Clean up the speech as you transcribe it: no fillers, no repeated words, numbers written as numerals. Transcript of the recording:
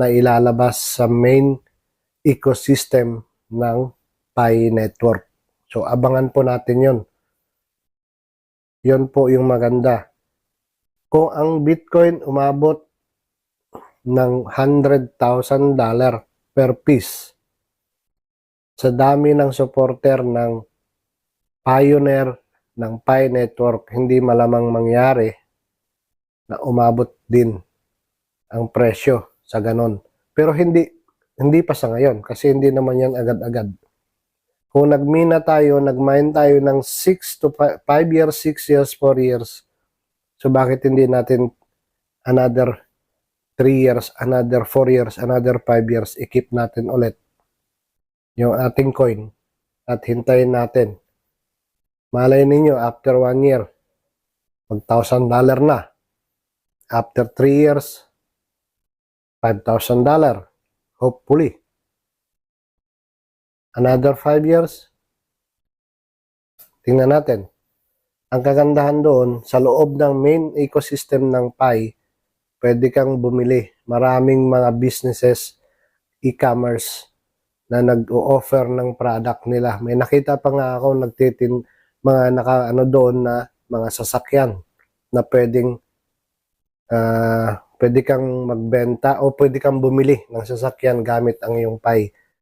na ilalabas sa main ecosystem ng Pi network. So, abangan po natin yon. Yon po yung maganda. Kung ang Bitcoin umabot ng $100,000 per piece, sa dami ng supporter ng pioneer ng Pi network, hindi malamang mangyari na umabot din ang presyo sa ganon. Pero hindi pa sa ngayon kasi hindi naman yan agad-agad. Kung nagmine tayo ng 6 to 5 years, 6 years, 4 years, so bakit hindi natin another 3 years, another 4 years, another 5 years, i-keep natin ulit yung ating coin at hintayin natin. Malay ninyo, after 1 year, $1,000 na. After 3 years, $5,000. Hopefully. Another 5 years, tingnan natin. Ang kagandahan doon, sa loob ng main ecosystem ng Pi, pwede kang bumili. Maraming mga businesses, e-commerce, na nag-o-offer ng product nila. May nakita pa nga ako mga doon na mga sasakyan na pwede kang magbenta o pwede kang bumili ng sasakyan gamit ang iyong Pi.